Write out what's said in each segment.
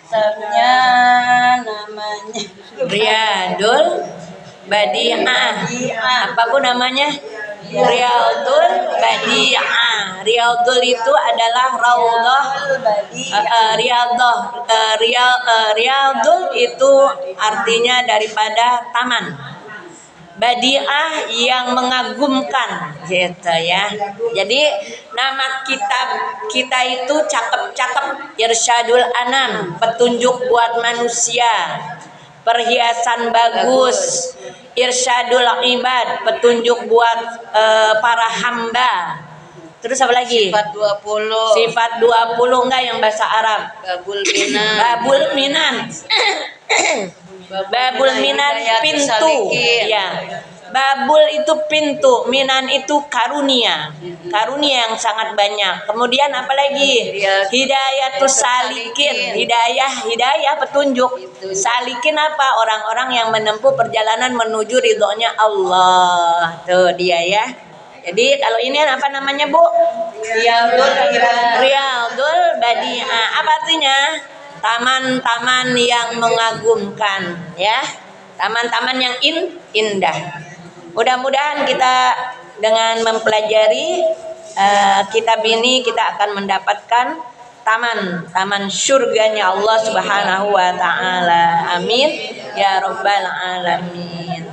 Kitabnya namanya Riyadul Badi'ah. Apa Bu namanya? Riyadul Badi'ah. Riyadul itu adalah raudhah. Riyadul itu artinya daripada taman. Badi'ah yang mengagumkan gitu ya. Jadi nama kitab kita itu cakep-cakep. Irsyadul Anam, petunjuk buat manusia. Perhiasan bagus. Irsyadul Ibad, petunjuk buat para hamba. Terus apa lagi? Sifat 20. Sifat 20 enggak yang bahasa Arab? Babul Minan. Babul Minan. Babul Minan pintu. Ya. Babul itu pintu, Minan itu karunia. Karunia yang sangat banyak. Kemudian apa lagi? Hidayatus salikin. Hidayah petunjuk. Salikin apa? Orang-orang yang menempuh perjalanan menuju ridhonya Allah. Tuh dia ya. Jadi kalau ini apa namanya Bu? Riyadul Badi'ah. Apa artinya? Taman-taman yang mengagumkan, ya. Taman-taman yang indah. Mudah-mudahan kita dengan mempelajari kitab ini kita akan mendapatkan taman surganya Allah Subhanahu wa taala. Amin ya rabbal alamin.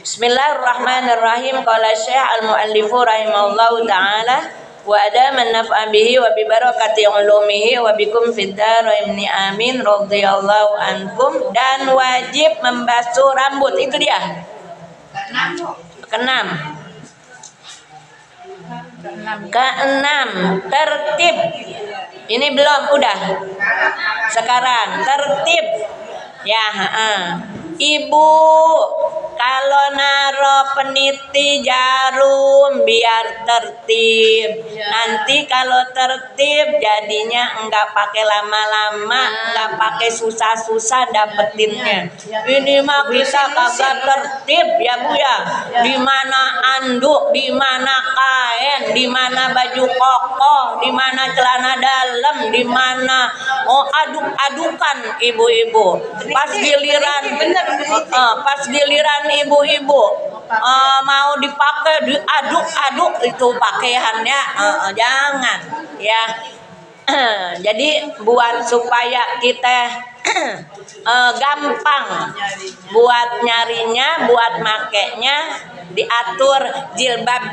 Bismillahirrahmanirrahim. Qala Syekh al-muallifu rahimahullahu taala wa adaman naf'a bihi wa bi barakati ulumihi wa bikum fid dharain amin radhiyallahu ankum. Dan wajib membasuh rambut, itu dia. Keenam, tertib. Ini belum, udah. Sekarang tertib. Ya, Ibu, kalau naro peniti jarum biar tertib. Nanti kalau tertib jadinya enggak pakai lama-lama, enggak pakai susah-susah dapetinnya. Ini mah kita kagak tertib ya Bu ya. Di mana anduk, di mana kain, di mana baju koko, di mana celana dalam, di mana aduk-adukan ibu-ibu. Pas giliran ibu-ibu mau dipakai diaduk-aduk itu pakaiannya, jangan ya. Jadi buat supaya kita gampang buat nyarinya, buat makainya, diatur jilbab,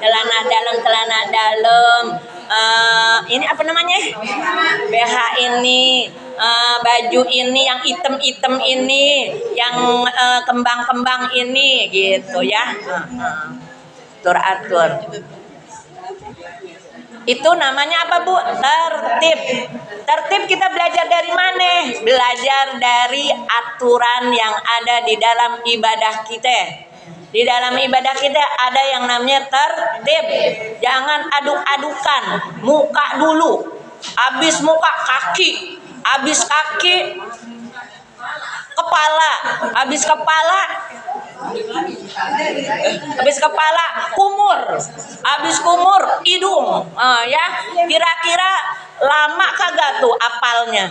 celana dalam, ini apa namanya? BH ini, baju ini yang item ini, yang kembang-kembang ini gitu ya. Atur. Itu namanya apa Bu? Tertib. Tertib kita belajar dari mana? Belajar dari aturan yang ada di dalam ibadah kita. Di dalam ibadah kita ada yang namanya tertib. Jangan aduk-adukan. Muka dulu. Habis muka kaki. Habis kaki kepala. Habis kepala kumur, habis kumur hidung, ya. Kira-kira lama kagak tuh apalnya?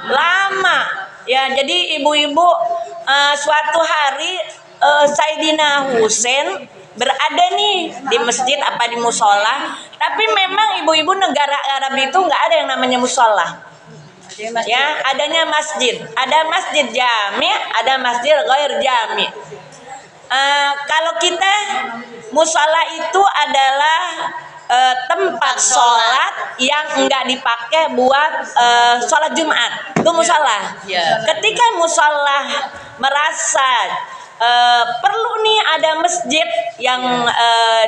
Lama, ya. Jadi ibu-ibu, suatu hari Sayyidina Husain berada nih di masjid apa di musola, tapi memang ibu-ibu negara Arab itu nggak ada yang namanya musola. Ya, adanya masjid. Ada masjid jami, ada masjid ghair jami. Kalau kita musola itu adalah tempat sholat yang enggak dipakai buat sholat Jumat. Itu musola. Ketika musola merasa perlu nih ada masjid yang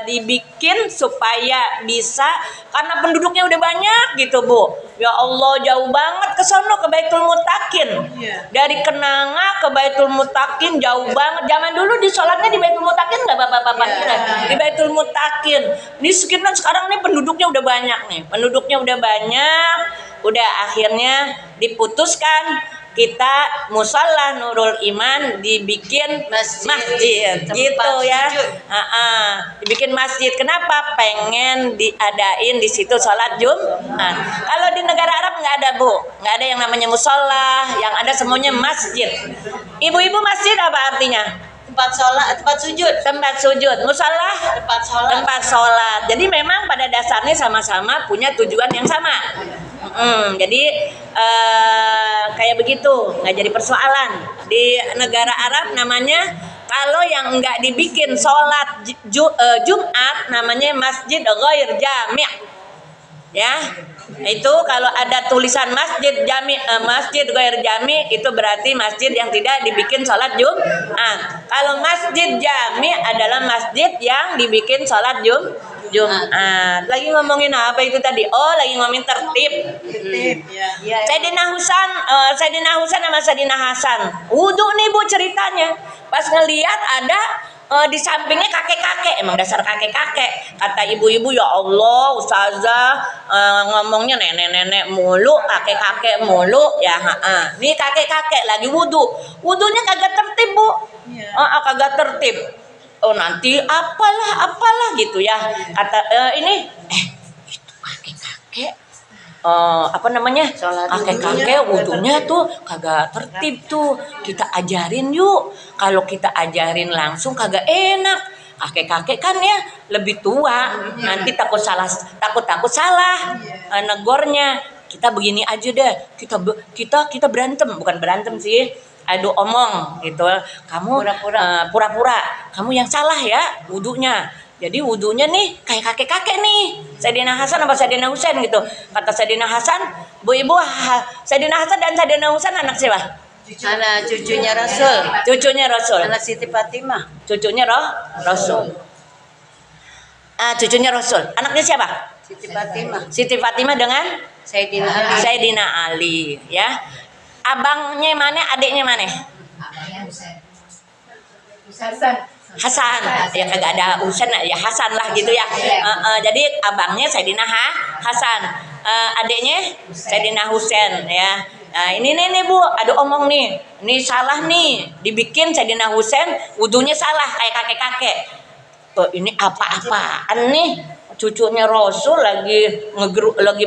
dibikin supaya bisa, karena penduduknya udah banyak gitu Bu. Ya Allah, jauh banget ke sono ke Baitul Mutakin. Dari Kenanga ke Baitul Mutakin jauh banget. Zaman dulu di sholatnya di Baitul Mutakin nggak bapak-bapak kita? Di Baitul Mutakin. Ini sekarang nih penduduknya udah banyak nih. Udah akhirnya diputuskan kita musola Nurul Iman dibikin masjid gitu ya. Dibikin masjid. Kenapa? Pengen diadain di situ sholat Jumat. Kalau di negara Arab nggak ada, Bu, nggak ada yang namanya musola, yang ada semuanya masjid. Ibu-ibu, masjid apa artinya? Tempat sholat, tempat sujud. Tempat sujud. Musola Tempat sholat. tempat sholat. Jadi memang pada dasarnya sama-sama punya tujuan yang sama. Jadi kayak begitu, nggak jadi persoalan. Di negara Arab namanya, kalau yang nggak dibikin sholat Jumat namanya masjid ghair jami'. Ya, itu kalau ada tulisan masjid jami, masjid ghair jami, itu berarti masjid yang tidak dibikin sholat Jumat. Kalau masjid jami adalah masjid yang dibikin sholat Jumat. Lagi ngomongin apa itu tadi? Oh, lagi ngomongin tertib. Ya. Sayyidina Husain sama Sayyidina Hasan wudu nih, Bu, ceritanya. Pas ngelihat ada di sampingnya kakek-kakek, emang dasar kakek-kakek. Kata ibu-ibu, ya Allah, ustazah ngomongnya nenek-nenek mulu, kakek-kakek mulu ya. Nih kakek-kakek lagi wudunya kagak tertib, Bu. Kagak tertib. Oh, nanti apalah gitu ya. Kata ini itu kakek-kakek kakek-kakek wudunya tuh kagak tertib tuh. Kita ajarin yuk. Kalau kita ajarin langsung kagak enak. Kakek-kakek kan ya lebih tua, nanti takut salah negornya. Kita begini aja deh. Kita bukan berantem sih. Adu omong gitu. Kamu pura-pura kamu yang salah ya wudunya. Jadi wudunya nih kayak kakek-kakek nih. Sayyidina Hasan apa Sayyidina Husain gitu. Kata Sayyidina Hasan, Bu Ibu, Sayyidina Hasan dan Sayyidina Husain anak siapa? Anak cucunya Rasul. Cucunya Rasul. Anak Siti Fatimah. Cucunya Rasul. Cucunya Rasul. Anaknya siapa? Siti Fatimah. Siti Fatimah dengan Sayyidina Ali. Sayyidina Ali, ya. Abangnya mana, adiknya mana? Hasan, ya kagak ada Husain ya, Hasan lah gitu ya. Jadi abangnya Sayyidina Hasan, adiknya Sayyidina Husain ya. Nah ini nih Bu, ada omong nih, ini salah nih, dibikin Sayyidina Husain wudunya salah kayak kakek-kakek. Ini apa-apaan nih? Cucunya Rasul lagi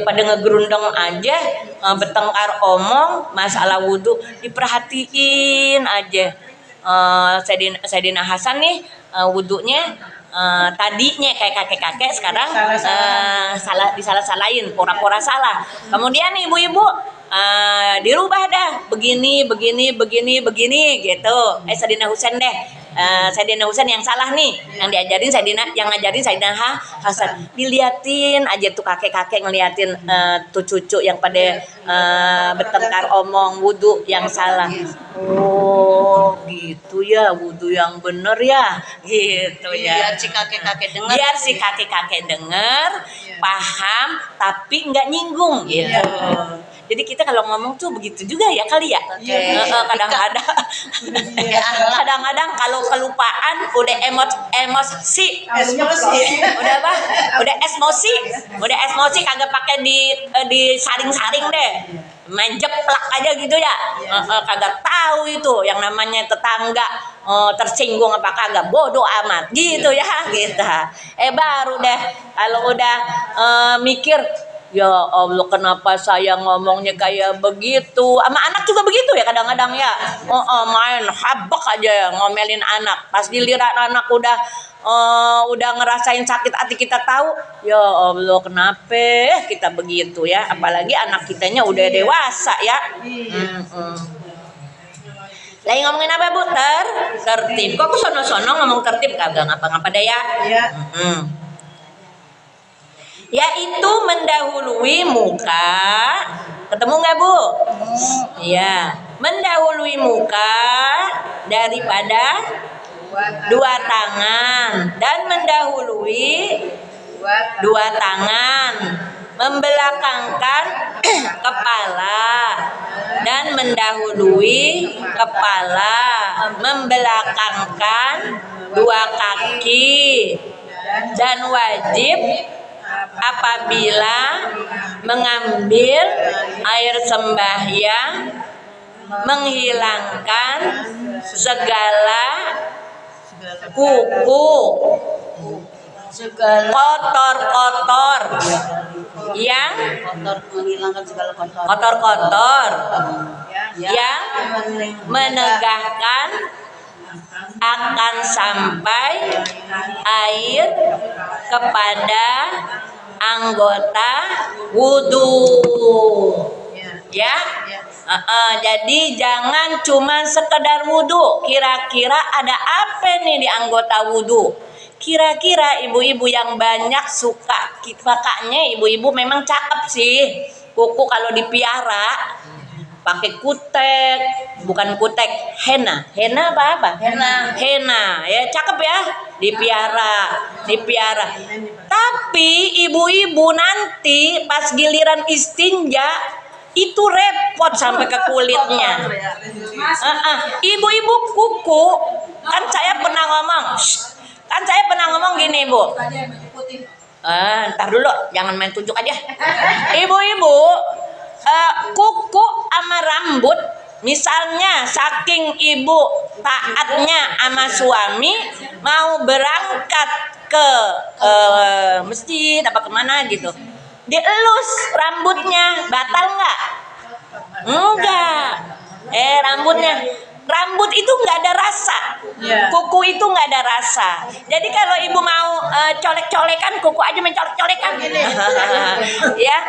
pada ngegerundeng aja, bertengkar omong masalah wudu, diperhatiin aja. Sayyidina Hasan nih wudunya tadinya kayak kakek-kakek, sekarang disalah-salahin, pura-pura salah. Kemudian ibu-ibu dirubah dah, begini gitu. Sayyidina Husain deh. Sayyidina Husain yang salah nih, yang ngajarin Sayyidina Hasan. Diliatin aja tuh kakek-kakek, ngeliatin tuh cucu yang pada bertengkar omong wudu yang salah. Oh gitu ya, wudu yang bener ya, gitu ya. Biar si kakek-kakek dengar. Paham, tapi nggak nyinggung gitu. Jadi kita kalau ngomong tuh begitu juga ya kali ya. Kadang-kadang kalau kelupaan udah emosi. Udah apa? Udah emosi kagak pakai di saring-saring deh. Main jeplak aja gitu ya. Kagak tahu itu yang namanya tetangga tersinggung apa kagak, bodoh amat gitu ya kita. Baru deh kalau udah mikir, ya Allah kenapa saya ngomongnya kayak begitu. Sama anak juga begitu ya kadang-kadang ya. Main habak aja ngomelin anak. Pas dilihat anak udah ngerasain sakit hati, kita tahu, ya Allah kenapa kita begitu ya. Apalagi anak kitanya udah dewasa ya. Lagi ngomongin apa Bu? Tertib. Kok aku sono-sono ngomong tertib kagak ngapa-ngapa deh ya. Yaitu mendahului muka. Ketemu nggak Bu? Iya, mendahului muka daripada dua tangan, dan mendahului dua tangan, membelakangkan kepala, dan mendahului kepala, membelakangkan dua kaki, dan wajib apabila mengambil air sembahyang menghilangkan segala kuku, Segala kotor-kotor yang menghilangkan segala kotor. kotor-kotor yang menegakkan akan sampai air kepada anggota wudhu, ya. Jadi jangan cuma sekedar wudhu. Kira-kira ada apa nih di anggota wudhu? Kira-kira ibu-ibu yang banyak suka, makanya ibu-ibu memang cakep sih. Kuku kalau dipiara pakai kutek, bukan kutek, henna apa? Henna, ya cakep ya, dipiara. Tapi ibu-ibu nanti pas giliran istinja itu repot sampai ke kulitnya. Ibu-ibu kuku, kan saya pernah ngomong gini, Bu. Ntar dulu, jangan main tunjuk aja. Ibu-ibu, kuku sama rambut, misalnya saking ibu taatnya sama suami, mau berangkat ke masjid apa kemana gitu, dielus rambutnya, batal nggak? Enggak. Rambut itu nggak ada rasa, kuku itu nggak ada rasa. Jadi kalau ibu mau colek-colekan, kuku aja mencolek-colekan, ya.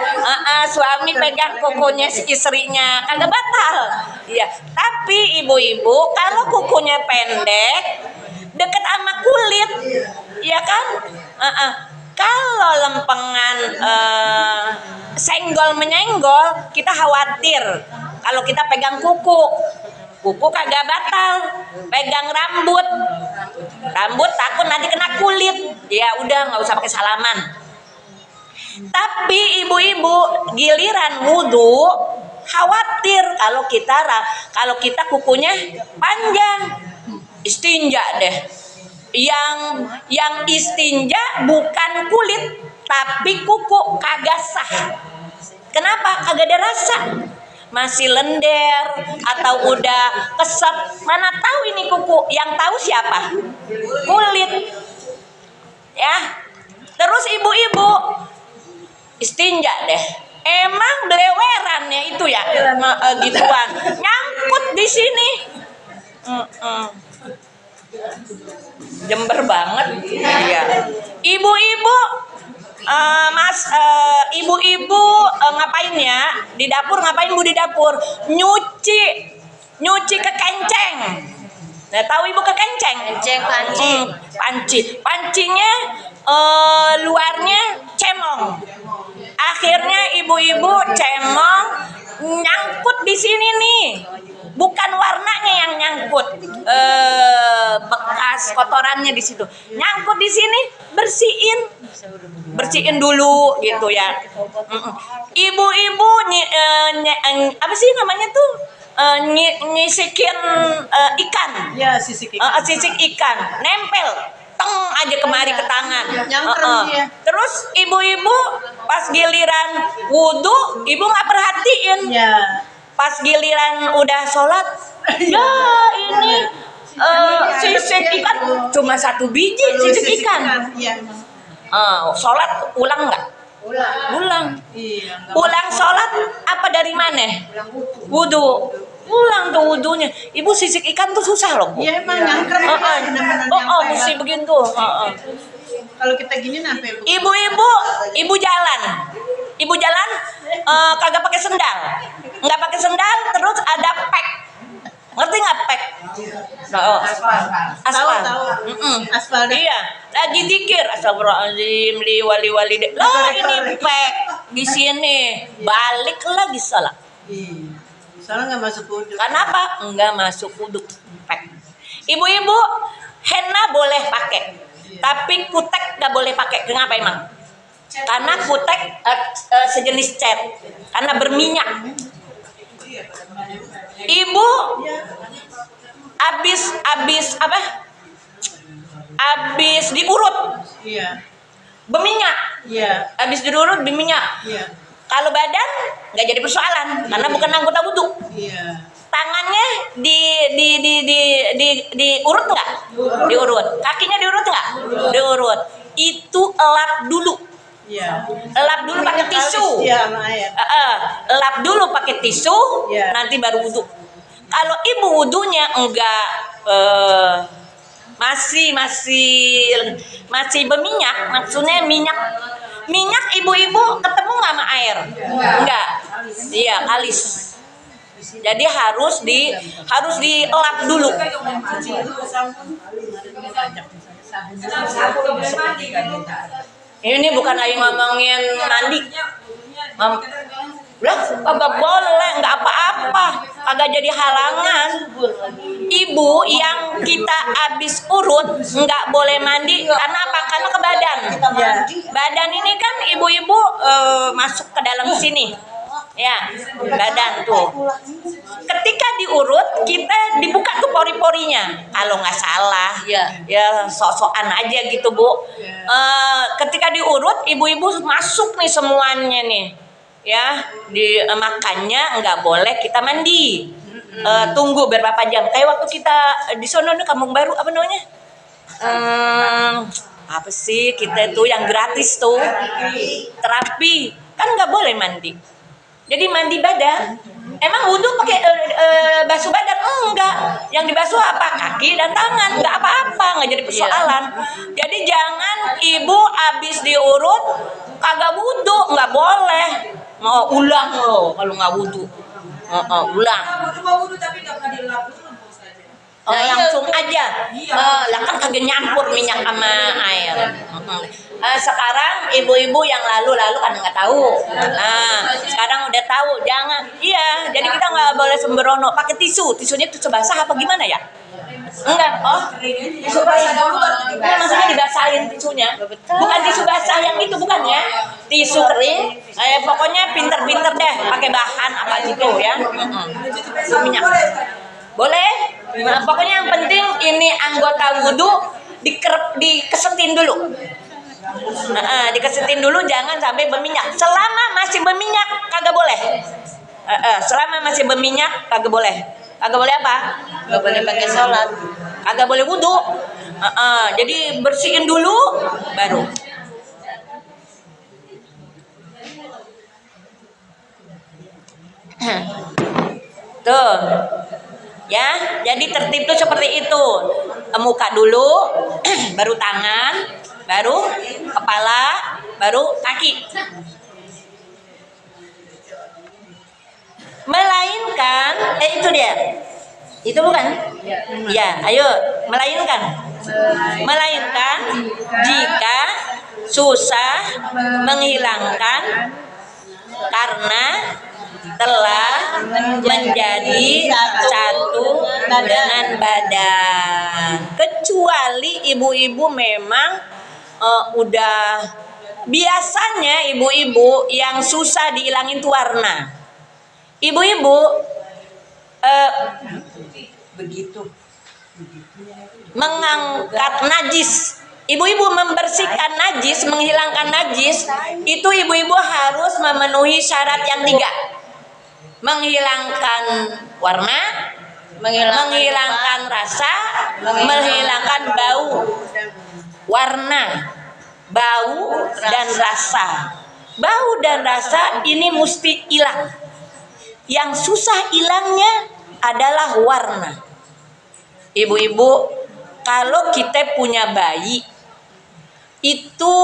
Suami pegang kukunya si istrinya, kagak batal, ya. Tapi ibu-ibu kalau kukunya pendek, deket sama kulit, ya kan? Kalau lempengan senggol menyenggol, kita khawatir. Kalau kita pegang kuku kagak batal. Pegang rambut takut nanti kena kulit. Ya udah, nggak usah pakai salaman. Tapi ibu-ibu giliran wudhu khawatir kalau kita kukunya panjang. Istinja deh. Yang istinja bukan kulit tapi kuku, kagak sah. Kenapa? Kagak ada rasa, masih lender atau udah kesep, mana tahu ini kuku. Yang tahu siapa? Kulit, ya. Terus ibu-ibu istinja deh, emang belewerannya itu ya, gituan nyangkut di sini. Jember banget, ya. Ibu-ibu, ibu-ibu ngapain ya di dapur? Ngapain Bu di dapur? Nyuci kekenceng. Nah, tahu ibu kekenceng? Pancinya luarnya cemong. Akhirnya ibu-ibu cemong nyangkut di sini nih. Bukan warnanya yang nyangkut, bekas kotorannya di situ. Nyangkut di sini, bersihin dulu gitu ya. Ibu-ibu apa sih namanya tuh? Nyisikin ikan. Ya, sisik ikan. Nempel aja kemari ke tangan. Terus ibu-ibu pas giliran wudhu, ibu nggak perhatiin. Pas giliran udah sholat, ya ini sisik ikan cuma 1 biji sisik ikan. Sholat ulang nggak? Ulang. Ulang sholat apa dari mana? Wudhu. Ulang tuh wudhunya. Ibu sisik ikan tuh susah loh, Bu. Iya, emang nyangkret. Mesti begitu. Kalau kita gini sampai Ibu jalan kagak pakai sendal. Nggak pakai sendal, terus ada pek. Ngerti nggak pek? Aspal. Aspal. Iya, lagi zikir astagfirullahaladzim li wali deh. Loh, ini pek di sini. Balik lagi salat. Soalnya nggak masuk wudhu. Kenapa? Nggak masuk wudhu. Pek. Ibu-ibu, henna boleh pakai, tapi kutek nggak boleh pakai. Kenapa emang? Karena kutek sejenis cat, karena berminyak. Ibu abis diurut, berminyak. Abis diurut berminyak. Kalau badan nggak jadi persoalan, karena bukan anggota wudhu. Iya. Tangannya diurut nggak? Diurut. Kakinya diurut nggak? Diurut. Itu elap dulu. Iya. Elap dulu pakai tisu. Iya, sama air. Elap dulu pakai tisu, Iya. nanti baru wudhu. Kalau ibu wudhunya enggak masih berminyak, maksudnya minyak ibu-ibu ketemu nggak sama air? Enggak. Iya, kalis. Jadi harus dielap dulu. Ini bukan lagi ngomongin mandi. Lah, kagak boleh, nggak apa-apa, kagak jadi halangan. Ibu yang kita habis urut nggak boleh mandi karena apa? Karena ke badan. Badan ini kan ibu-ibu masuk ke dalam sini. Ya, badan tuh. Ketika diurut, kita dibuka tuh pori-porinya. Kalau nggak salah, ya sok-sokan aja gitu, Bu. Ketika diurut, ibu-ibu masuk nih semuanya nih. Ya, makannya nggak boleh kita mandi. Tunggu beberapa jam. Kayak waktu kita di sono nih Kampung Baru, apa namanya? Apa sih kita tuh yang gratis tuh? Terapi. Kan nggak boleh mandi. Jadi mandi badan. Emang wudhu pakai basuh badan? Enggak. Yang dibasuh apa? Kaki dan tangan. Enggak apa-apa, enggak jadi persoalan. Jadi jangan ibu habis diurut kagak wudhu, enggak boleh. Mau ulang loh kalau enggak wudhu. Ulang. Langsung aja. Lah kan kagak nyampur minyak sama air. Sekarang ibu-ibu yang lalu kan nggak tahu. Nah, sekarang udah tahu. Jangan. Iya, jadi kita nggak boleh sembrono. Pakai tisu. Tisunya tisu basah apa gimana ya? Enggak. Oh, tisu basah dulu. Nah, maksudnya dibasahin tisunya. Bukan tisu basah yang itu, bukan ya? Tisu kering. Pokoknya pinter-pinter deh. Pakai bahan apa gitu ya. Minyak. Boleh. Nah, pokoknya yang penting ini anggota wudhu dikesetin dulu. Dikesetin dulu, jangan sampai berminyak. Selama masih berminyak kagak boleh. Selama masih berminyak kagak boleh. Kagak boleh apa? Nggak boleh pakai sholat. Kagak boleh wudhu. Jadi bersihin dulu baru. Tuh. Ya, jadi tertib tuh seperti itu. Muka dulu, baru tangan, baru kepala, baru kaki. Melainkan, itu dia. Itu bukan? Ya, ayo, melainkan. Melainkan jika susah menghilangkan karena telah menjadi satu dengan badan. Kecuali ibu-ibu memang udah biasanya ibu-ibu yang susah dihilangin tuh warna. Ibu-ibu Begitu. mengangkat najis. Ibu-ibu membersihkan najis, menghilangkan najis, itu ibu-ibu harus memenuhi syarat yang 3. Menghilangkan warna, menghilangkan rasa, menghilangkan bau. Warna, bau, dan rasa. Bau dan rasa ini mesti hilang. Yang susah hilangnya adalah warna. Ibu-ibu, kalau kita punya bayi, itu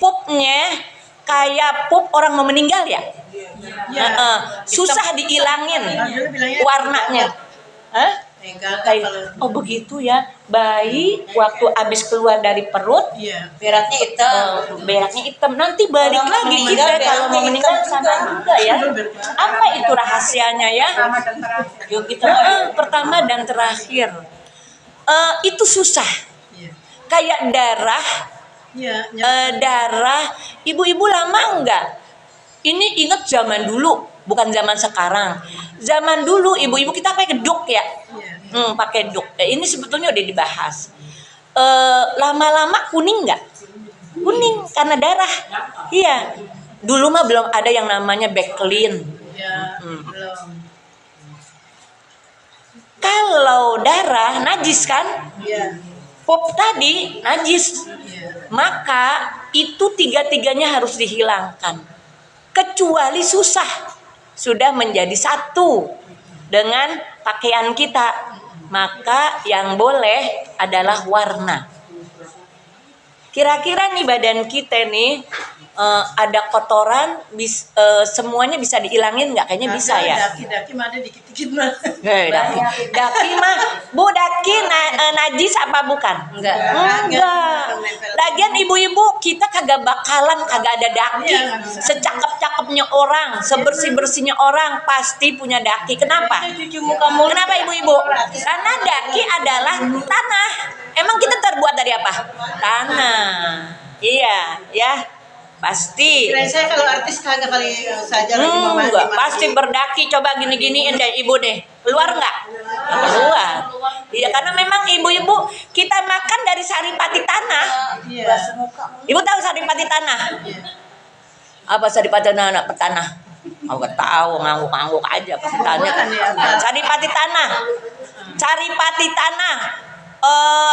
pupnya kayak pup orang mau meninggal ya. Susah dihilangin warnanya. Oh begitu ya. Bayi waktu habis keluar dari perut, beraknya hitam. Nanti balik lagi kita kalau mau meninggal sama juga ya. Apa itu rahasianya ya? Pertama dan terakhir. Itu susah. Kayak darah. Darah. Ibu-ibu lama enggak? Ini ingat zaman dulu, bukan zaman sekarang. Zaman dulu ibu-ibu kita pakai duk ya. Pakai duk. Ini sebetulnya udah dibahas. Lama-lama kuning enggak? Kuning karena darah. Iya. Dulu mah belum ada yang namanya Backlin. Tidak, belum. Kalau darah najis kan? Iya. Pop tadi najis. Iya. Maka itu tiga-tiganya harus dihilangkan. Kecuali susah sudah menjadi satu dengan pakaian kita. Maka yang boleh adalah warna. Kira-kira nih badan kita nih ada kotoran, semuanya bisa dihilangin nggak? Kayaknya bisa ya. Daki mah ada dikit-dikit mah. Daki mah, Bu daki najis apa bukan? Enggak. Enggak. Lagian ibu-ibu kita kagak ada daki. Iya, nggak bisa. Secakep-cakepnya orang, sebersih-bersihnya orang pasti punya daki. Kenapa? Cuci muka mulu. Kenapa ibu-ibu? Karena daki adalah tanah. Emang kita terbuat dari apa? Tanah. Iya, ya. Pasti. Kirain saya kalau artis kagak kali saja lagi mau mandi. Enggak, pasti berdaki. Coba gini-giniin deh ibu deh. Keluar nggak? Keluar. Iya, karena memang ibu-ibu kita makan dari saripati tanah. Iya. Ibu tahu saripati tanah? Apa saripati tanah? Petanah. Aku tahu, ngangguk-ngangguk aja pasti tanya. Saripati tanah. Saripati tanah.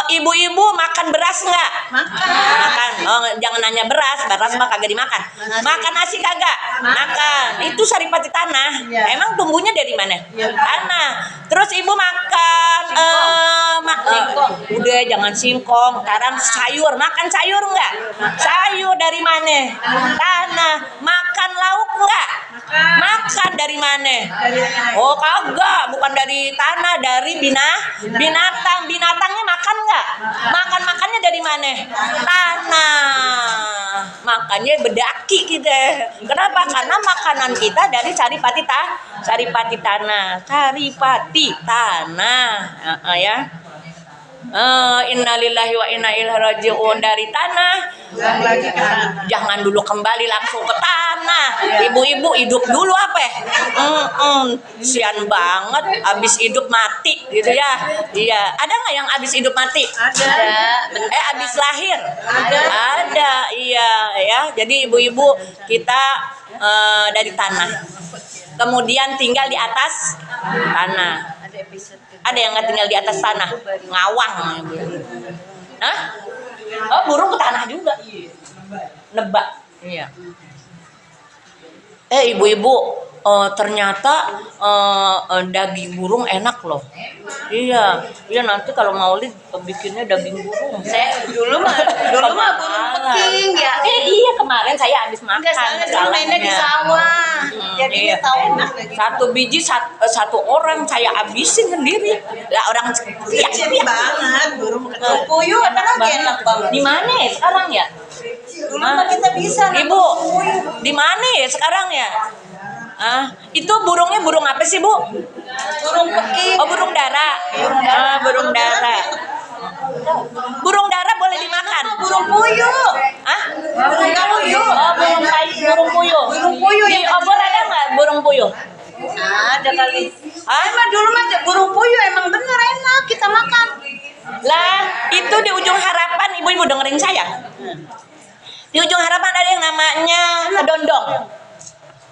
Ibu-ibu makan beras nggak? Makan. Oh, jangan nanya beras mah kagak dimakan. Makan nasi kagak? Makan. Itu saripati tanah. Iya. Emang tumbuhnya dari mana? Iya. Tanah. Terus ibu makan udah jangan singkong. Sekarang sayur. Makan sayur nggak? Sayur dari mana? Tanah. Makan lauk nggak? Makan dari mana? Oh kagak, bukan dari tanah, dari binatang. Binatangnya makan nggak? Makannya dari mana? Tanah. Makanya bedaki kita. Kenapa? Karena makanan kita dari saripati tanah. Saripati tanah. Ya. Innalillahi wa inna ilaihi raji'un. Dari tanah Lagi ke tanah. jangan dulu kembali langsung ke tanah. Ibu-ibu hidup dulu apa? Sian banget, abis hidup mati gitu ya. Iya, ada nggak yang abis hidup mati? Ada. Abis lahir? Ada. Iya ya. Jadi ibu-ibu kita dari tanah. Kemudian tinggal di atas tanah. Ada yang nggak tinggal di atas tanah? Ngawang. Hah? Oh, burung ke tanah juga. Nebak. Iya. Ibu-ibu, ternyata daging burung enak loh. Iya nanti kalau Maulid bikinnya daging burung. Saya dulu mah burung peking ya. Iya kemarin saya habis makan. Soalnya mainnya di sawah. Jadi tahu satu biji satu orang saya habisin sendiri. Lah orang Kecil banget burung Puyuh apalagi enak banget. di mana ya sekarang ya? Dulu mah kita bisa. Ibu, di mana ya sekarang ya? Itu burungnya burung apa sih, Bu? Burung peking. Oh, burung dara. Burung dara. Burung dara boleh dimakan. Burung puyuh. Burung puyuh. Oh, burung puyuh. Burung puyuh Di yang obor ada nggak burung puyuh? Ada kali. Emang dulu mah burung puyuh emang bener enak kita makan. Lah, itu di ujung harapan, ibu-ibu dengerin saya. Di ujung harapan ada yang namanya kedondong.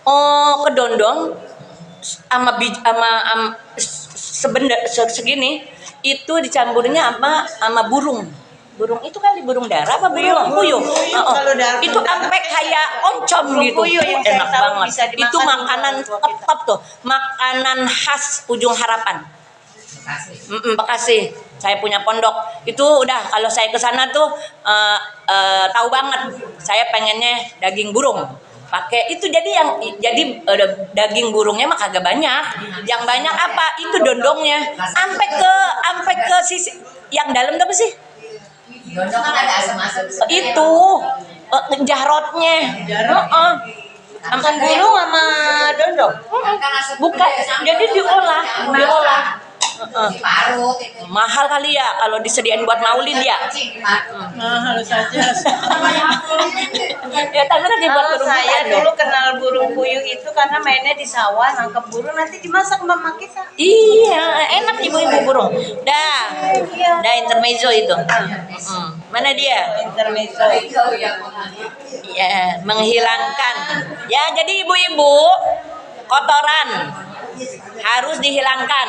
Oh, kedondong sama segini itu dicampurnya sama burung. Burung itu kali burung dara apa burung puyuh? Itu sampai kayak oncom gitu. Enak banget. Itu makanan top tuh. Makanan khas ujung harapan. Bekasi. Saya punya pondok. Itu udah kalau saya ke sana tuh tahu banget. Saya pengennya daging burung. Pakai itu jadi daging burungnya mah kagak banyak. Yang banyak apa? Itu dondongnya. Sampai ke sisi yang dalam apa sih? Dondong kan ada asam-asam. Itu jahrotnya. Makan burung sama dondong. Bukan. Jadi diolah. Diparut itu. Mahal kali ya kalau disediain buat maulid ya. Halus aja. Ya tapi lagi buat burung Saya dulu kenal burung puyuh itu karena mainnya di sawah nangkep burung nanti dimasak mama kita. Iya, enak ibu-ibu burung. Dah intermezzo itu. Mana dia? Intermezzo. Ya, menghilangkan. Ya, jadi ibu-ibu kotoran harus dihilangkan.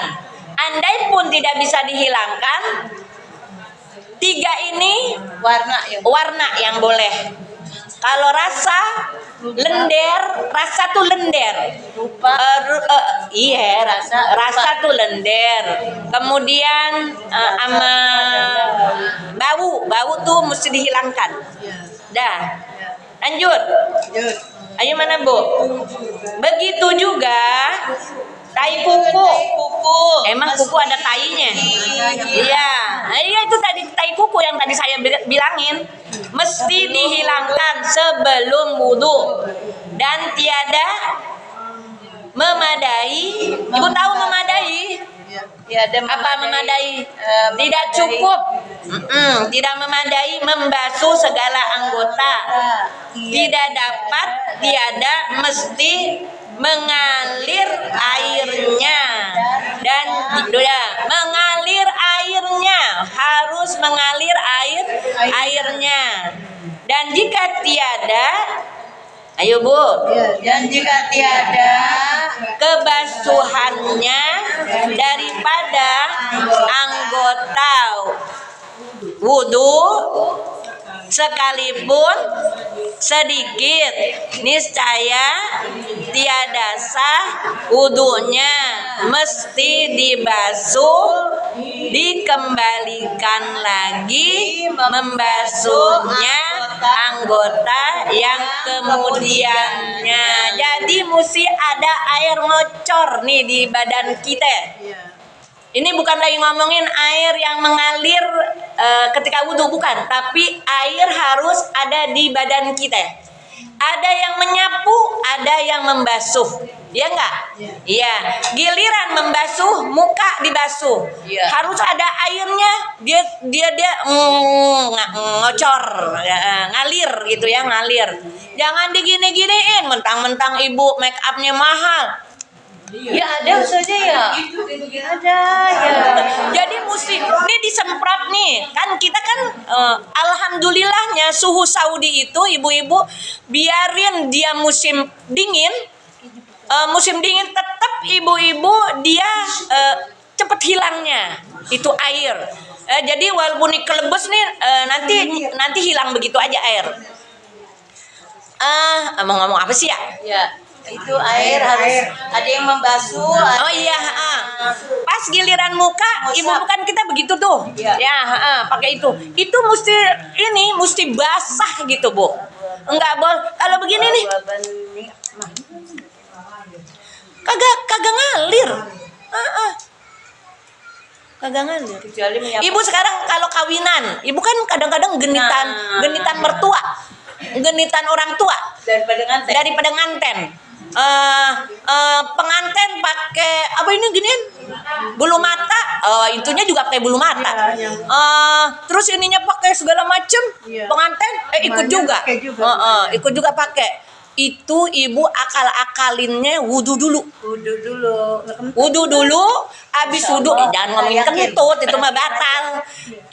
Andai pun tidak bisa dihilangkan, 3 ini warna yang boleh. Kalau rasa tuh lender. Iya, rasa tuh lender. Kemudian sama bau tuh mesti dihilangkan. Dah. Lanjut. Ayo mana Bu? Begitu juga tai kuku. Emang kuku ada tainya? Iya. Iya itu tadi tai kuku yang tadi saya bilangin. Mesti dihilangkan sebelum wudhu dan tiada memadai. Ibu tahu memadai? Apa memadai? Tidak cukup. Tidak memadai membasuh segala anggota. Tidak dapat, tiada, mesti mengalir airnya dan mengalir airnya, harus mengalir airnya. Dan jika tiada, ayo Bu, Dan jika tiada kebasuhannya daripada anggota wudhu sekalipun sedikit, niscaya tiada sah wudhunya, mesti dibasuh, dikembalikan lagi membasuhnya anggota yang kemudiannya. Jadi mesti ada air ngocor nih di badan kita. Ini bukan lagi ngomongin air yang mengalir ketika wudhu, bukan. Tapi air harus ada di badan kita. Ada yang menyapu, ada yang membasuh. Iya enggak? Iya. Giliran membasuh, muka dibasuh. Harus ada airnya. Dia ngocor, ngalir gitu ya, ngalir. Jangan digini-giniin, mentang-mentang ibu make upnya mahal. Ya ada saja ya. Ada ya. Jadi mesti ini disemprot nih. Kan kita kan alhamdulillahnya suhu Saudi itu ibu-ibu biarin dia musim dingin tetap ibu-ibu dia cepet hilangnya itu air. Jadi walaupun kelebes nih nanti hilang begitu aja air. Mau ngomong apa sih ya? Ya. Itu air harus ada yang membasuh. Oh iya, pas giliran muka, ibu bukan kita begitu tuh. Ya, pakai itu. Itu mesti basah gitu, Bu. Enggak boleh. Kalau begini nih, kagak ngalir. Kagak ngalir. Ibu sekarang kalau kawinan, ibu kan kadang-kadang genitan mertua, genitan orang tua daripada nganten. Pengantin pakai apa ini ginian bulu mata, itunya juga pakai bulu mata. Terus ininya pakai segala macem. Pengantin ikut juga, ikut juga pakai. Itu ibu akal-akalinnya wudhu dulu. Abis wudhu jangan ngomongin kentut, itu mah batal.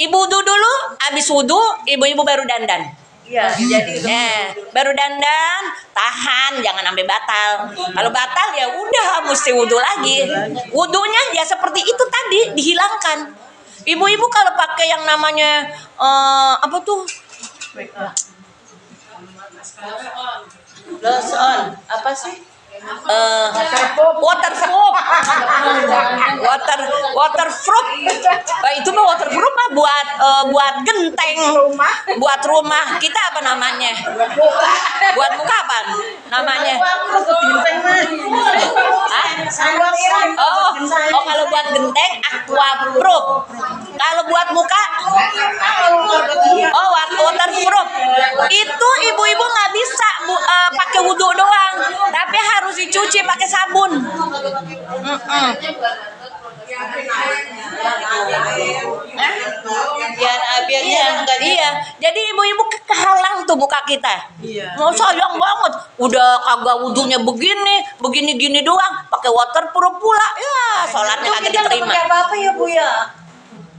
Ibu wudhu dulu, abis wudhu ibu-ibu baru dandan. Baru dandan, tahan, jangan sampai batal. Kalau batal ya udah mesti wudhu lagi. Wudhunya ya seperti itu tadi dihilangkan. Ibu-ibu kalau pakai yang namanya apa tuh? Lotion, apa sih? Waterproof. Itu mah waterproof mah buat genteng, buat rumah. Kita apa namanya? Buat muka apa namanya? Oh kalau buat genteng aquaproof. Kalau buat muka waterproof. Itu ibu-ibu nggak bisa pakai wudhu doang, tapi harus dicuci pakai sabun. Biarnya enggak. Iya. Jadi ibu-ibu kehalang tuh muka kita. Mau sayang banget. Udah kagak wudhunya begini gini doang, pakai waterproof pula. Ya, sholatnya kagak diterima. Pakai apa ya Bu ya?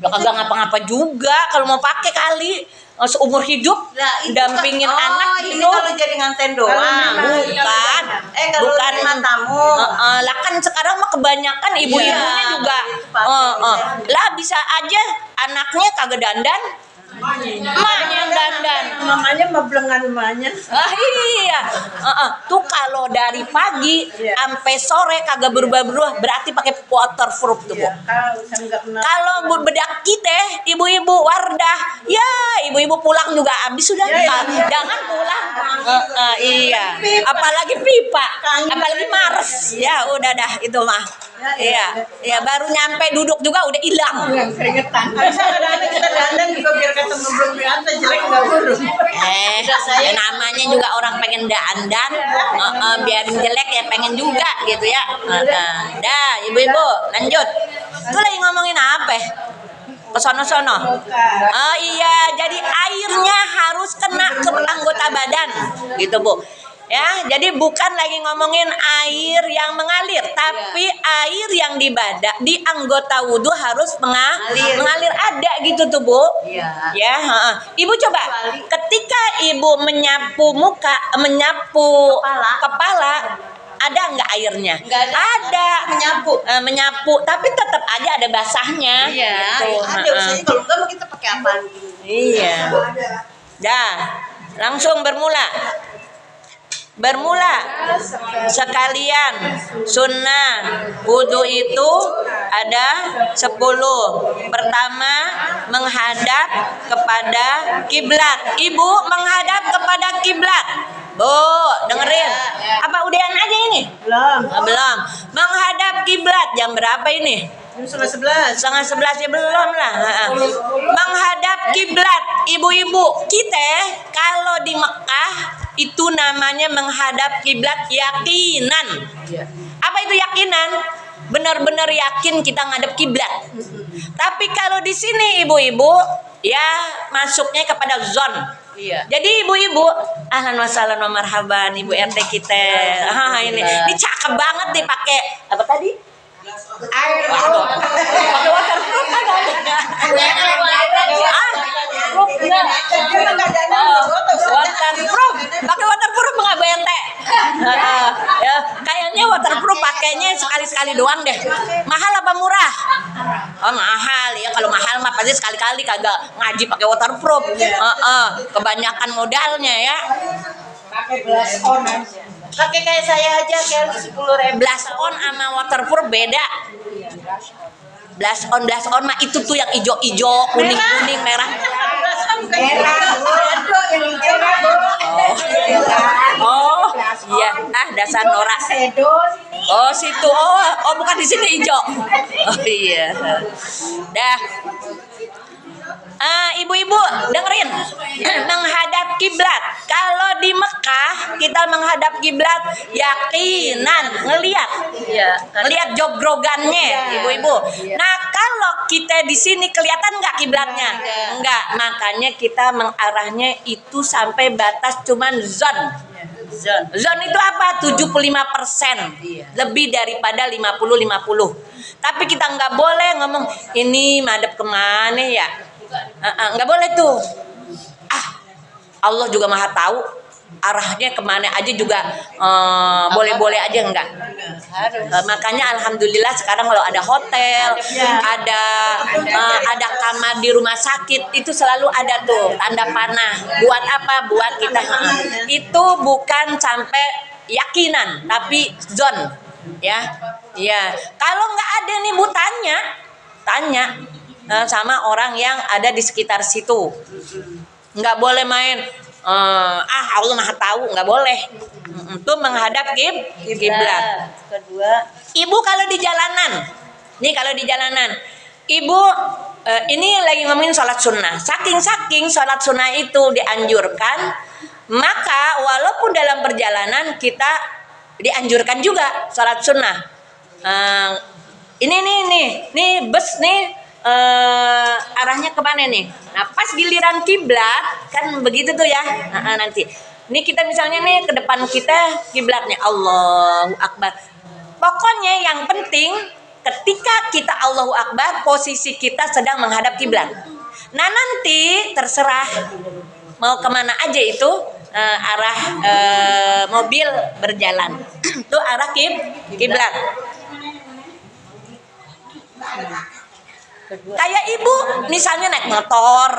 Ya kagak ngapa-ngapa juga kalau mau pakai kali. seumur hidup Lah, itu dampingin kan- anak ini gitu. kalau jadi nganten doang. Bukan, kalau bukan terima tamu. lah kan sekarang mah kebanyakan ibu-ibunya Iya, juga itu pakai. lah bisa aja anaknya kagak dandan, emaknya yang dandan. Mamanya meblengan mamanya. Iya, tuh kalau dari pagi sampai sore kagak berubah-berubah berarti pakai waterproof tuh Bu. Kau sanggap Kalau bedak kita, ibu-ibu Wardah, ya ibu-ibu pulang juga habis sudah. Jangan pulang. Iya, apalagi pipa, apalagi Mars. Ya udah dah itu mah. Iya, baru nyampe duduk juga udah hilang. keringetan. Kadang-kadang kita dandan juga biar ketemu belum biasa jelek nggak burung. Namanya juga orang pengen dandan, biarin jelek ya pengen juga gitu ya. Dah, ibu-ibu lanjut. Itu lagi ngomongin apa? Kesono-sono. Oh iya, jadi airnya harus kena ke anggota badan, gitu Bu. Ya, jadi bukan lagi ngomongin air yang mengalir, tapi air yang di anggota wudhu harus mengalir ada gitu tuh Bu. Iya. Ya, Ibu coba ketika Ibu menyapu kepala ada nggak airnya? Nggak ada. Ada. Menyapu, tapi tetap aja ada basahnya. Iya, Gitu. ada usahanya kalau enggak mau kita pakai apa? Iya. Dah, langsung bermula sekalian sunnah wudhu itu ada 10. Pertama, menghadap kepada kiblat. Ibu menghadap kepada kiblat. Bu, dengerin. Apa udahan aja ini? Belum. Menghadap kiblat jam berapa ini? Jam 11. Setengah 11 ya belum lah. Menghadap kiblat, ibu-ibu kita kalau di Mekah itu namanya menghadap kiblat yakinan. Apa itu yakinan? Benar-benar yakin kita ngadep kiblat. Tapi kalau di sini ibu-ibu ya masuknya kepada zon. Iya. Jadi ibu-ibu, ahlan wa sahlan wa marhaban ibu RT kita. Ini cakep banget nih pakai apa tadi? Air. Pakai waterproof kan? Waterproof. Pakai waterproof nggak Bu RT? Ya, kayaknya waterproof pakainya sekali-sekali doang deh. Mahal apa murah? Oh mahal ya. Kalau mahal mah pasti sekali-kali kagak ngaji pakai waterproof. Kebanyakan modalnya ya. Pakai blush on aja. Pakai kayak saya aja kayak 10.000. Blush on sama waterproof beda. Blush on mah itu tuh yang ijo-ijo, kuning-kuning, merah. Oh, iya. Dasar norak. Oh, situ. Oh, bukan di sini ijo. Oh, iya. Dah. Ibu-ibu dengerin. Menghadap kiblat. Kalau di Mekah kita menghadap kiblat yakinan, ngelihat. Ngelihat jog-jogannya, ibu-ibu. Nah, kalau kita di sini kelihatan nggak kiblatnya? Enggak. Makanya kita mengarahnya itu sampai batas cuman zon. Zon itu apa? 75%. Lebih daripada 50-50. Tapi kita nggak boleh ngomong ini madep kemana ya? Nggak boleh tuh. Allah juga maha tahu arahnya kemana aja juga boleh-boleh aja enggak. Makanya alhamdulillah sekarang kalau ada hotel, ada kamar di rumah sakit itu selalu ada tuh tanda panah. Buat apa? Buat kita. Itu bukan sampai yakinan, tapi zon. Ya. Kalau nggak ada nih Bu tanya sama orang yang ada di sekitar situ. Nggak boleh main Allah maha tahu, nggak boleh. Itu menghadap kiblat. Kedua, Ibu kalau di jalanan ibu ini lagi ngomongin sholat sunnah. Saking sholat sunnah itu dianjurkan, maka walaupun dalam perjalanan kita dianjurkan juga sholat sunnah. Ini bus nih arahnya kemana nih? Nah pas giliran kiblat kan begitu tuh ya. Nanti ini kita misalnya nih ke depan kita kiblatnya Allahu Akbar. Pokoknya yang penting ketika kita Allahu Akbar posisi kita sedang menghadap kiblat. Nah nanti terserah mau kemana aja itu arah mobil berjalan. Itu arah kiblat. Kayak ibu misalnya naik motor,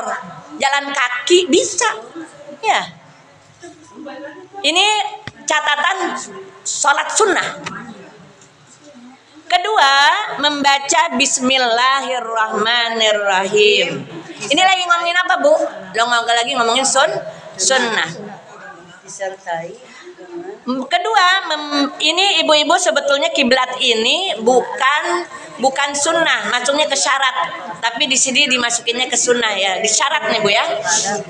jalan kaki bisa. Ya. Ini catatan sholat sunnah. Kedua, membaca Bismillahirrahmanirrahim. Ini lagi ngomongin apa, Bu? Lo lagi ngomongin sunnah. Disertai Kedua, ini ibu-ibu sebetulnya kiblat ini bukan sunnah, masuknya ke syarat. Tapi di sini dimasukinnya ke sunnah ya, di syarat nih Bu ya.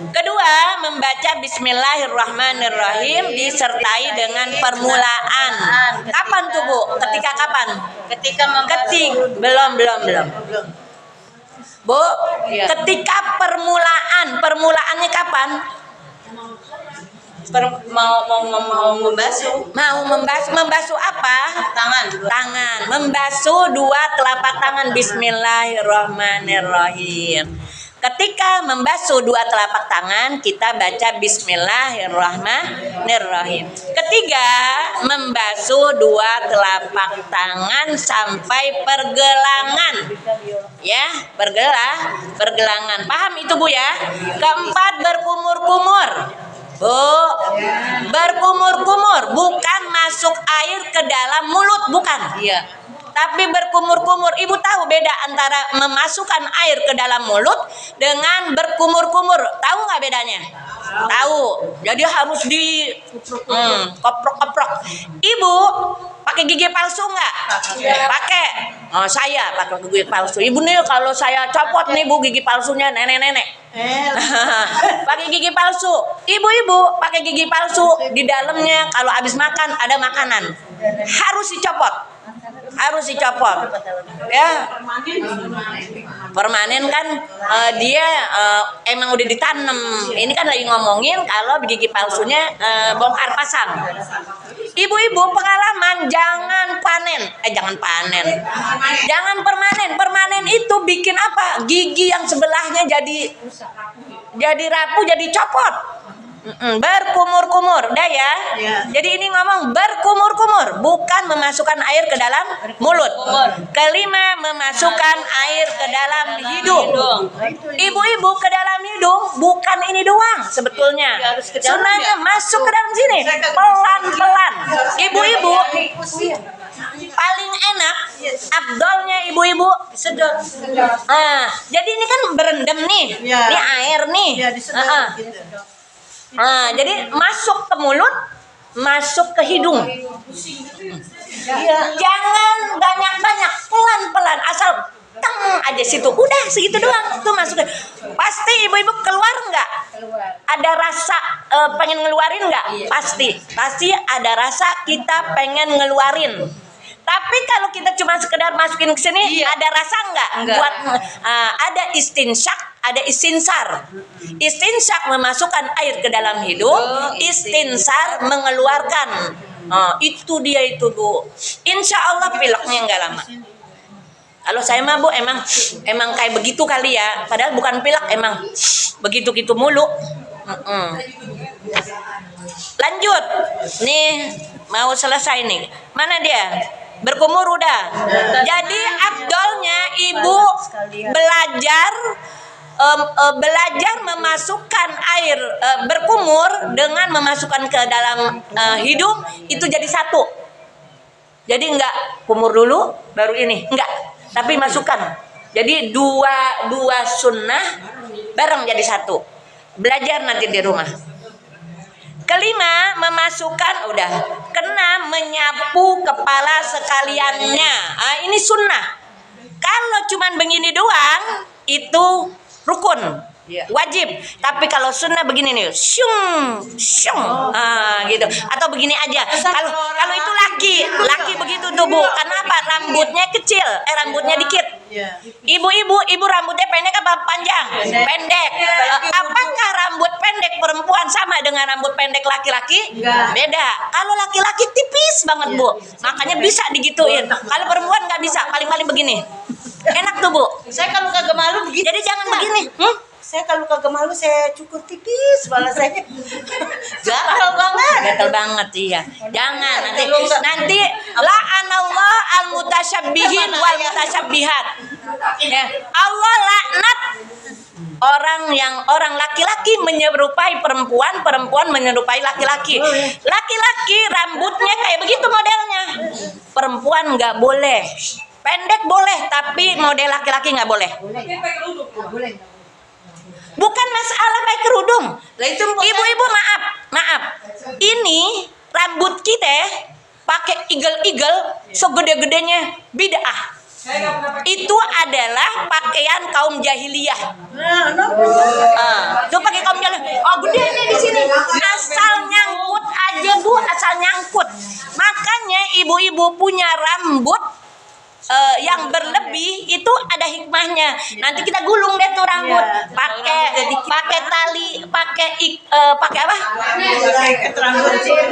Kedua, membaca Bismillahirrahmanirrahim disertai dengan permulaan. Kapan tuh Bu? Ketika kapan? Belum. Bu, ketika permulaannya kapan? mau membasuh Membasuh apa? Tangan. Membasuh dua telapak tangan. Bismillahirrahmanirrahim. Ketika membasuh dua telapak tangan, kita baca Bismillahirrahmanirrahim. Ketiga, membasuh dua telapak tangan sampai pergelangan. Ya, pergelangan. Paham itu Bu ya? Keempat, berkumur-kumur. Bu, berkumur-kumur, bukan masuk air ke dalam mulut, bukan. iya Tapi berkumur-kumur. Ibu tahu beda antara memasukkan air ke dalam mulut dengan berkumur-kumur. Tahu nggak bedanya? Tahu. Jadi harus di koprok-koprok. Ibu pakai gigi palsu nggak? Pakai. Oh, saya pakai gigi palsu. Ibu nih kalau saya copot nih Bu gigi palsunya nenek-nenek. Pakai gigi palsu. Ibu-ibu pakai gigi palsu, di dalamnya kalau habis makan ada makanan. Harus dicopot. Ya. Permanen kan dia emang udah ditanam. Ini kan lagi ngomongin kalau gigi palsunya bongkar pasang. Ibu-ibu pengalaman jangan permanen. Permanen itu bikin apa? Gigi yang sebelahnya jadi rapuh, jadi copot. Berkumur-kumur, dah ya. Jadi ini ngomong berkumur-kumur, bukan memasukkan air ke dalam mulut. Kelima, memasukkan air ke dalam hidung. Ibu-ibu ke dalam hidung, bukan ini doang sebetulnya. Sunnahnya masuk ke dalam sini, pelan-pelan. Ibu-ibu paling enak, afdolnya ibu-ibu sedot. Jadi ini kan berendam nih, ini air nih. Jadi masuk ke mulut, masuk ke hidung. Jangan banyak-banyak, pelan-pelan, asal teng aja situ. Udah segitu doang, tuh masuk. Pasti ibu-ibu keluar nggak? Ada rasa pengen ngeluarin nggak? Pasti ada rasa kita pengen ngeluarin. Tapi kalau kita cuma sekedar masukin ke sini, ada rasa nggak? Buat ada istinsyak, ada istinsar. Istinsyak memasukkan air ke dalam hidung, istinsar mengeluarkan. Itu dia itu Bu. Insya Allah pileknya nggak lama. Kalau saya mah Bu emang kayak begitu kali ya. Padahal bukan pilek, emang begitu-gitu mulu. Lanjut. Nih mau selesai nih. Mana dia? Berkumur udah. Jadi afdolnya ibu belajar memasukkan air berkumur dengan memasukkan ke dalam hidung itu jadi satu. Jadi enggak kumur dulu baru ini, enggak. Tapi masukkan. Jadi dua sunnah bareng jadi satu. Belajar nanti di rumah. Kelima, memasukkan udah. Kena menyapu kepala sekaliannya. Ini sunnah. Kalau cuman begini doang itu rukun, wajib. Tapi kalau sunnah begini nih, syung, gitu. Atau begini aja. Kalau itu laki begitu tuh Bu. Kenapa? Rambutnya kecil, rambutnya dikit. Ibu rambutnya pendek apa panjang? Pendek. Apakah rambut pendek perempuan sama dengan rambut pendek laki-laki? Beda. Kalau laki-laki tipis banget Bu, makanya bisa digituin. Kalau perempuan nggak bisa, paling-paling begini. Enak tuh Bu. saya kalau kagak malu begitu. Jadi jangan begini. Saya kalau kagak malu saya cukur tipis malah saya. Gatal banget. Gatel banget iya. Jangan nanti la'anallah al-mutasyabbihin wal mutasyabihat. Ya, Allah laknat orang laki-laki menyerupai perempuan, perempuan menyerupai laki-laki. Laki-laki rambutnya kayak begitu modelnya. Perempuan nggak boleh. Pendek boleh, tapi model laki-laki nggak boleh. Bukan masalah pakai kerudung. Lah itu Ibu-ibu maaf. Ini rambut kita pakai igel-igel segede-gedenya bid'ah. Itu adalah pakaian kaum jahiliyah. Tuh pakai kaum jahiliyah. Oh, gedenya di sini. Asal nyangkut aja, Bu, asal nyangkut. Makanya ibu-ibu punya rambut yang berlebih itu ada hikmahnya. Nanti kita gulung deh tuh rambut, pakai tali, pakai apa?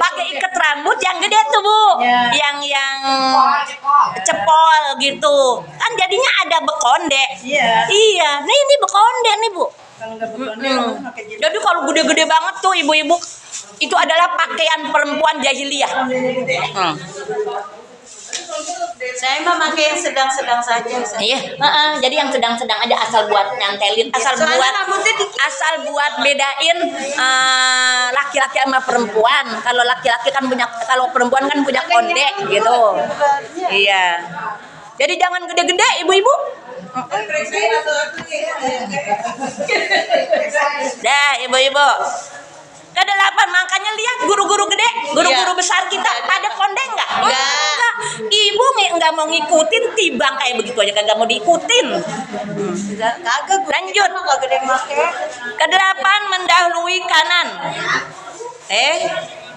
Pakai ikat rambut yang gede tuh, Bu. Yang cepol gitu. Kan jadinya ada bekonde. Iya. Nah ini bekonde nih, Bu. Jadi kalau gede-gede banget tuh ibu-ibu, itu adalah pakaian perempuan jahiliyah. saya mah pakai yang sedang-sedang saja. Iya, jadi yang sedang-sedang aja asal buat nyantelin, asal buat bedain laki-laki sama perempuan. Kalau laki-laki kan punya, kalau perempuan kan punya konde gitu. Iya. Jadi jangan gede-gede ibu-ibu. Dah ibu-ibu. Kedelapan, makanya lihat guru-guru gede, guru-guru besar kita pada konde enggak? Enggak. Ibu enggak mau ngikutin, tibang kayak begitu aja kagak mau diikutin. Kagak. Lanjut. Kagak ada yang pakai. Kedelapan, mendahului kanan.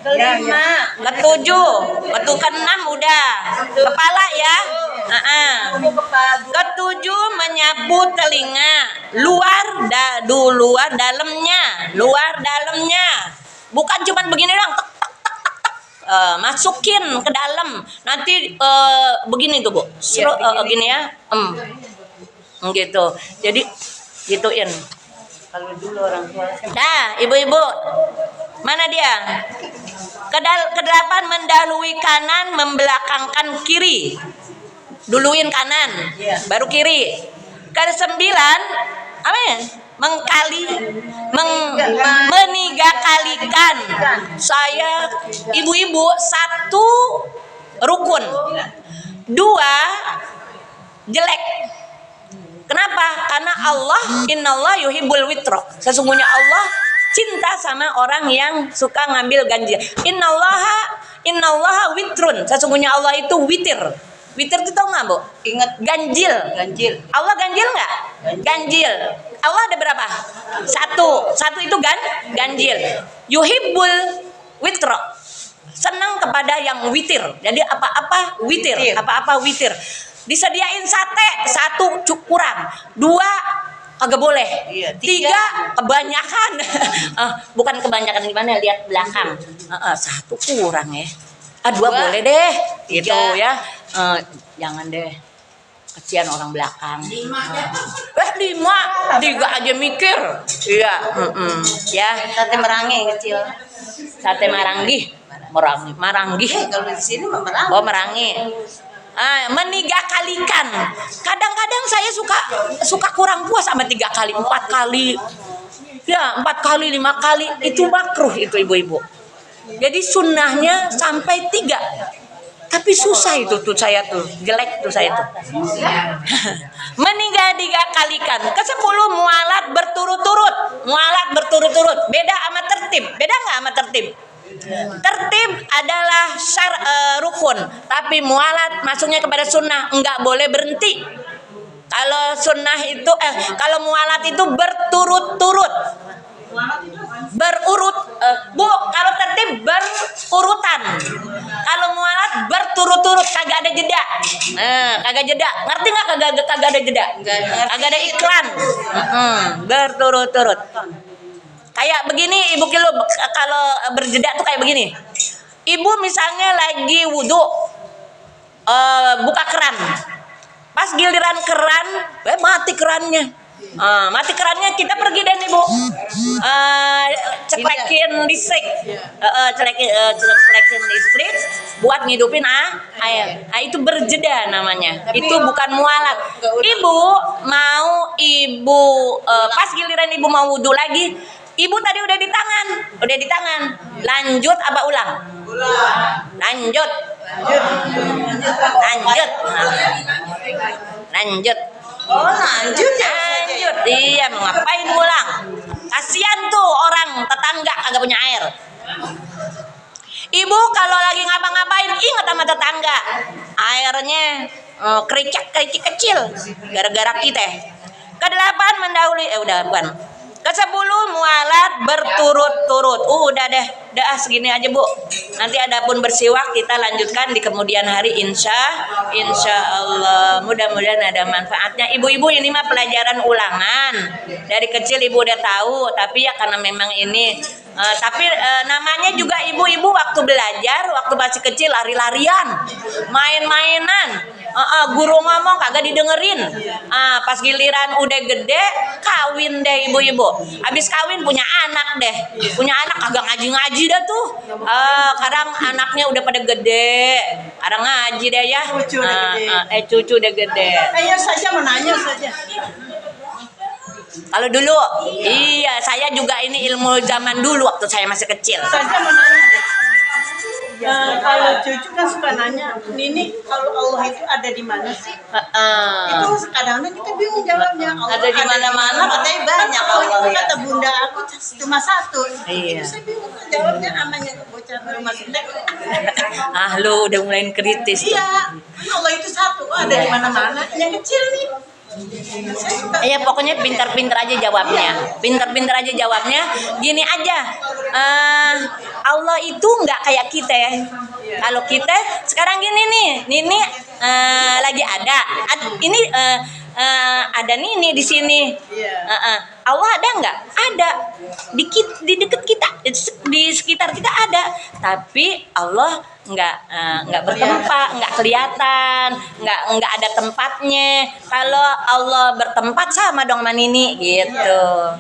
Kelima. Ketujuh, keenam udah. Kepala ya. Ketujuh, menyapu telinga, luar dalamnya. Bukan cuma begini dong. Masukin ke dalam. Nanti begini tuh, Bu. Gini ya. Gitu. Jadi gituin. Kalau dulu orang tua. Nah, ibu-ibu. Mana dia? Kedelapan, mendahului kanan, membelakangkan kiri. Duluin kanan, baru kiri. Kesembilan, apa ya? Menigakalikan. Saya ibu-ibu satu rukun, dua jelek. Kenapa? Karena Allah, innallah yuhibbul witro. Sesungguhnya Allah cinta sama orang yang suka ngambil ganjil. Innallaha witrun. Sesungguhnya Allah itu witir. Witir itu tau nggak, Bu? Ingat Ganjil. Allah ganjil nggak? Ganjil. Allah ada berapa? Satu itu ganjil. Yuhibbul witro. Senang kepada yang witir. Jadi apa-apa witir. Apa-apa witir. Disediain satu kurang. Dua kagak boleh. Tiga kebanyakan. Bukan kebanyakan gimana, lihat belakang. Satu kurang ya. Dua boleh deh. Gitu ya. Jangan deh. Kesian orang belakang. 5. 3 aja mikir. Iya. Ya. sate merangi kecil. Sate maranggi. Maranggi. Kalau di sini mah merangi. Oh, merangi. Menigakalikan. Kadang-kadang saya suka kurang puas sama 3 kali, 4 kali. Ya, 4 kali, 5 kali itu makruh itu ibu-ibu. Jadi sunnahnya sampai 3. Tapi susah itu tuh saya tuh, jelek tuh saya tuh. Menigakalikan. Ke-10, mualat berturut-turut. Beda sama tertib. Beda nggak sama tertib? Tertib adalah rukun, tapi mualat masuknya kepada sunnah, enggak boleh berhenti. Kalau sunnah itu kalau mualat itu berturut-turut, berurut. Bu, kalau tertib berurutan. Kalau mualat berturut-turut, kagak ada jeda. Kagak jeda. Ngerti nggak kagak ada jeda? Kagak ada iklan. Berturut-turut. Kayak begini Ibu Kilo, kalau berjeda tuh kayak begini. Ibu misalnya lagi wudhu, buka keran. Pas giliran keran, mati kerannya. Mati kerannya kita pergi deh nih Bu. Ceklekin listrik. Ceklekin listrik buat ngidupin air. Nah, itu berjeda namanya. Itu bukan mualat. Ibu mau pas giliran ibu mau wudhu lagi, ibu tadi udah di tangan. Lanjut apa ulang? Lanjut. Oh, lanjut ya. Lanjut. Iya, mau ngapain ulang? Kasihan tuh orang tetangga kagak punya air. Ibu kalau lagi ngapa-ngapain ingat sama tetangga. Airnya kericik kecil gara-gara kita. Ke-8 mendahului bukan. Ke-10 mualat berturut-turut. Udah deh, segini aja Bu. Nanti adapun bersiwak kita lanjutkan di kemudian hari insya Allah. Mudah-mudahan ada manfaatnya. Ibu-ibu ini mah pelajaran ulangan. Dari kecil ibu udah tahu, tapi ya karena memang ini namanya juga ibu-ibu waktu belajar, waktu masih kecil lari-larian, main-mainan. Guru ngomong kagak didengerin. Pas giliran udah gede, kawin deh ibu-ibu. Habis kawin punya anak deh. Punya anak kagak ngaji-ngaji dah tuh. Kadang anaknya udah pada gede. Kadang ngaji deh ya. Cucu udah gede. Ayo saja menanya saja. Kalau dulu, iya saya juga ini ilmu zaman dulu waktu saya masih kecil. Saja menanya deh. Kalau cucu kan suka nanya, Nini kalau Allah itu ada di mana sih? Itu kadang-kadang kita bingung jawabnya. Allah Ada di mana-mana, katanya banyak Allah ya. Kata bunda aku cuma satu. Iya. Itu saya bingung jawabnya namanya bocah rumah sedek. Lu udah mulai kritis tuh. Iya, Allah itu satu. Ada di mana-mana. Yang kecil nih. Iya pokoknya pintar-pintar aja jawabnya. Pintar-pintar aja jawabnya. Gini aja. Allah itu nggak kayak kita ya. Kalau kita sekarang gini nih, Nini lagi ada. Ini ada Nini di sini. Allah ada nggak? Ada. Di dekat kita, di sekitar kita ada. Tapi Allah nggak bertempat, nggak kelihatan, nggak ada tempatnya. Kalau Allah bertempat sama dong sama Nini gitu.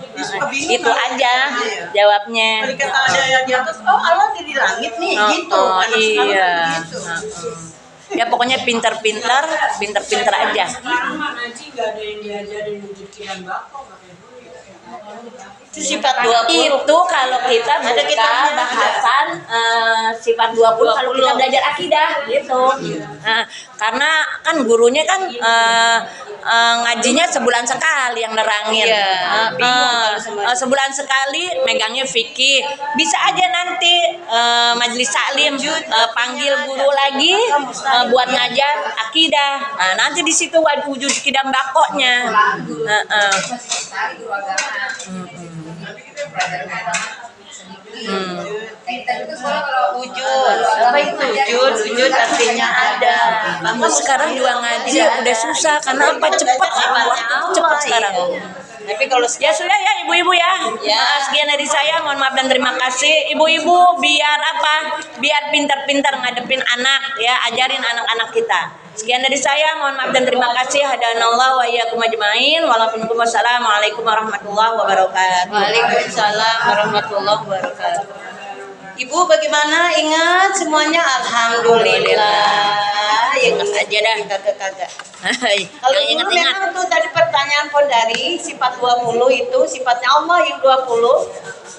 Itu aja jawabnya. Kalau kata ada yang di atas, oh Allah di langit nih, gitu. Anak sekarang Iya. kan begitu. Ya pokoknya pintar-pintar aja. Sekarang mah ngaji nggak ada yang diajarin bikinan bako pakai duit. Itu sifat 20. Itu kalau kita buka bahasan sifat 20 kalau kita belajar akidah gitu. Karena kan gurunya kan ngajinya sebulan sekali yang nerangin. Sebulan sekali megangnya fikih. Bisa aja nanti majelis taklim panggil guru lagi buat ngajar akidah. Nanti di situ wujud kidam bakonya. Wujud. Apa itu wujud artinya ada. Kamu sekarang juga ngaji udah susah karena apa cepet sekarang. Tapi kalau Ya sudah ya ibu-ibu ya. Sekian dari saya, mohon maaf dan terima kasih. Ibu-ibu biar apa? Biar pintar-pintar ngadepin anak ya, ajarin anak-anak kita. Sekian dari saya, mohon maaf dan terima kasih. Hadanallah wa iyyakum ajmain. Wassalamualaikum warahmatullahi wabarakatuh. Waalaikumsalam warahmatullahi wabarakatuh. Ibu bagaimana? Ingat semuanya? Alhamdulillah. Ingat aja dah kagak-kagak. Kalau Yang dulu ingat-ingat. memang tuh tadi pertanyaan Pondari, sifat 20 itu sifatnya Allah yang 20.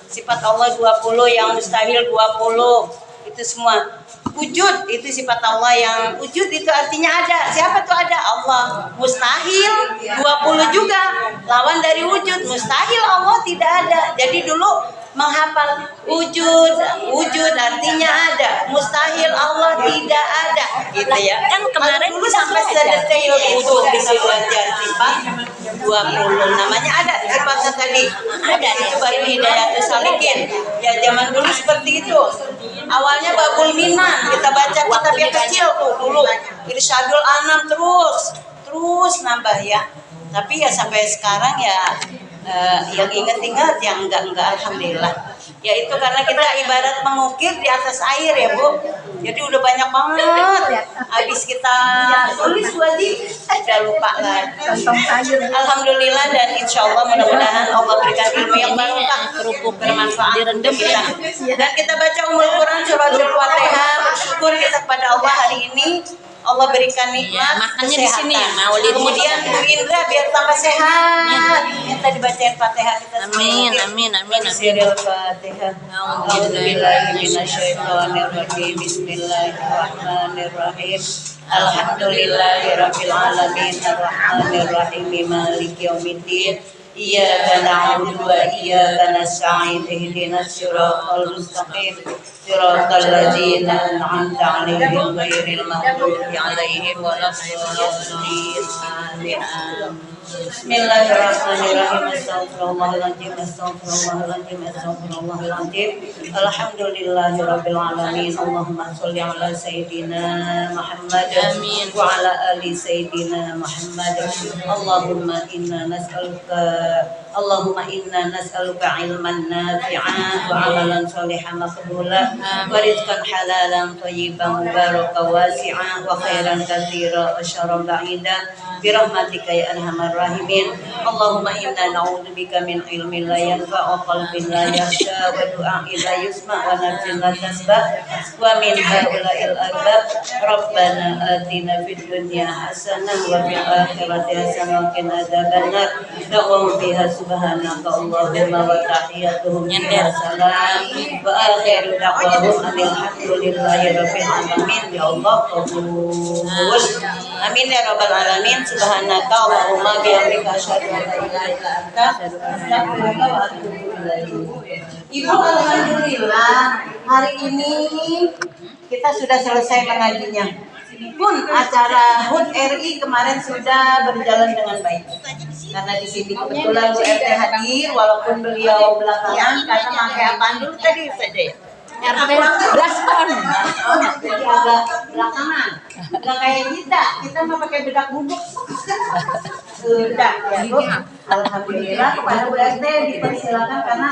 Sifat Allah 20, yang mustahil 20. Itu semua. Wujud itu sifat Allah, yang wujud itu artinya ada. Siapa tuh ada? Allah. Mustahil 20 juga. Lawan dari wujud. Mustahil Allah tidak ada. Jadi dulu menghafal wujud artinya ada, mustahil Allah tidak ada, gitu ya. Kan kemarin dulu sampai sedetail itu bisa belajar sifat 20, namanya ada sifatnya tadi, ada itu baru Hidayatus Salikin. Ya zaman dulu seperti itu. Awalnya Babul Minan kita baca kitab yang kecil tuh dulu, Irsyadul Anam terus nambah ya. Tapi ya sampai sekarang ya yang ingat-ingat yang enggak alhamdulillah. Yaitu karena kita ibarat mengukir di atas air ya Bu. Jadi udah banyak banget. Habis kita tulis wajib, udah lupa lagi. Alhamdulillah dan insya Allah mudah-mudahan Allah berikan ilmu yang barokah, kerupuk bermanfaat direndam kita. Dan kita baca Ummul Quran surah Al-Fatihah, bersyukur kita kepada Allah hari ini. Allah berikan nikmat makannya di kesehatan. sini ya, Maulid. Kemudian Bu Indra biar tambah sehat. Minta dibacain Fatihah kita semua. Amin, amin, amin, amin. Siril Fatihah. A'udzubillahi minasyaitonirrajim. Bismillahirrahmanirrahim. Alhamdulillahirabbil alamin arrahmanir rahim maliki yaumiddin. Iyyaka na'budu wa iyyaka nasta'in ihdinas siratal mustaqim siratal ladzina an'amta 'alaihim ghairil maghdubi 'alaihim waladdallin. Amin. Bismillahirrahmanirrahim. Astaghfirullahaladzim. Astaghfirullahaladzim. Astaghfirullahaladzim. Alhamdulillahirabbil alamin. Allahumma shalli ala sayyidina Muhammad Amin. wa ala ali sayyidina Muhammad. Allahumma inna nas'aluka ilman nafi'an wa amalan shalihan maqbulan wa rizqan halalan thayyiban mubarakan wasi'an wa khairan katsiran wa syarran ba'idan bi rahmatika ya arhamar rahimin. Allahumma inna na'udzubika min ilmin la yanfa' wa qalbin la yakhsha wa du'a'in la yusma' wa nafsin la tasba' wa min haula'il arbab. Rabbana atina fid dunya hasanah wa fil akhirati hasanah wa qina adzabannar. Da'wahum fiha subhanaka Allahumma wa tahiyyatuhum fiha salam wa akhiru da'wahum alhamdulillahi rabbil alamin. Ya Allah qabul. Amin ya rabbal alamin. Subhanaka Allahumma bihamdika asyhadu an la ilaha illa anta astaghfiruka wa atubu ilaik. Ibu, alhamdulillah hari ini kita sudah selesai mengajinya. Pun acara HUT RI kemarin sudah berjalan dengan baik. Karena di sini kebetulan Bu RT hadir walaupun beliau belakangan karena pakai apaan dulu tadi saja ya. RT Blaskon. Jadi agak belakangan. Nggak kayak kita mah pakai bedak bubuk. Sudah ya Bu. Alhamdulillah kepada Bu RT dipersilakan karena